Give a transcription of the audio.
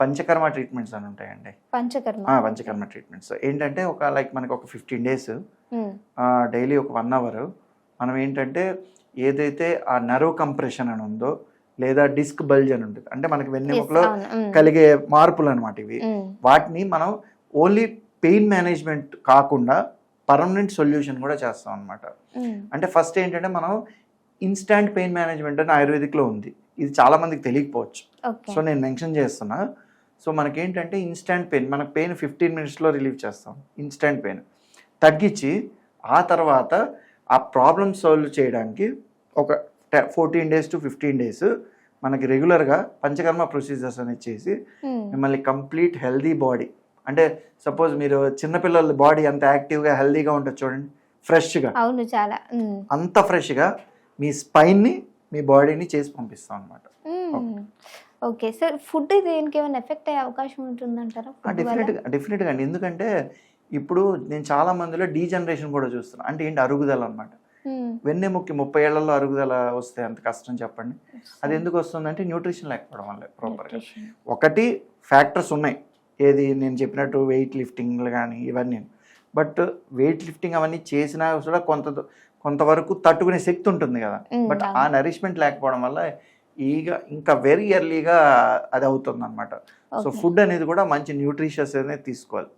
Panchakarma treatments అని ఉంటాయండి. Panchakarma treatments ఏంటంటే లైక్ మనకి ఒక 15 days డైలీ ఒక 1 hour మనం ఏంటంటే ఏదైతే ఆ నర్వ్ కంప్రెషన్ అని ఉందో లేదా డిస్క్ బల్జ్ అని ఉంటుంది, అంటే మనకి వెన్నెముకలో కలిగే మార్పులు అనమాట ఇవి. వాటిని మనం ఓన్లీ పెయిన్ మేనేజ్మెంట్ కాకుండా పర్మనెంట్ సొల్యూషన్ కూడా చేస్తాం అనమాట. అంటే ఫస్ట్ ఏంటంటే మనం ఇన్స్టాంట్ పెయిన్ మేనేజ్మెంట్ అని ఆయుర్వేదిక్లో ఉంది. ఇది చాలా మందికి తెలియకపోవచ్చు, సో నేను మెన్షన్ చేస్తున్నా. సో మనకేంటంటే ఇన్స్టాంట్ పెయిన్, మనకు పెయిన్ 15 minutesలో రిలీవ్ చేస్తాం. ఇన్స్టాంట్ పెయిన్ తగ్గించి ఆ తర్వాత ఆ ప్రాబ్లమ్ సాల్వ్ చేయడానికి ఒక 14 days to 15 days మనకి రెగ్యులర్గా పంచకర్మ ప్రొసీజర్స్ అనేది చేసి మిమ్మల్ని కంప్లీట్ హెల్దీ బాడీ, అంటే సపోజ్ మీరు చిన్నపిల్లల బాడీ అంత యాక్టివ్గా హెల్దీగా ఉంటుంది చూడండి, ఫ్రెష్గా, అవును చాలా అంత ఫ్రెష్గా మీ స్పైన్ని మీ బాడీని చేసి పంపిస్తాం అనమాట. ఓకే సార్, ఫుడ్ దేనికి ఏమైనా ఎఫెక్ట్ అయ్యే అవకాశం ఉంటుందంటారా? డెఫినెట్గా అండి. ఎందుకంటే ఇప్పుడు నేను చాలా మందిలో డీజనరేషన్ కూడా చూస్తున్నాను. అంటే ఏంటి, అరుగుదల అనమాట. వెన్నెముక్కి 30 ఏళ్లలో అరుగుదల వస్తే అంత కష్టం చెప్పండి. అది ఎందుకు వస్తుందంటే న్యూట్రిషన్ లేకపోవడం వల్ల. ప్రాపర్గా ఒకటి ఫ్యాక్టర్స్ ఉన్నాయి, ఏది నేను చెప్పినట్టు వెయిట్ లిఫ్టింగ్లు కానీ ఇవన్నీ. బట్ వెయిట్ లిఫ్టింగ్ అవన్నీ చేసినా కూడా కొంతవరకు తట్టుకునే శక్తి ఉంటుంది కదా, బట్ ఆ నరిష్మెంట్ లేకపోవడం వల్ల ఇంకా వెరీ ఎర్లీగా అది అవుతుంది అనమాట. సో ఫుడ్ అనేది కూడా మంచి న్యూట్రిషియస్ అనేది తీసుకోవాలి.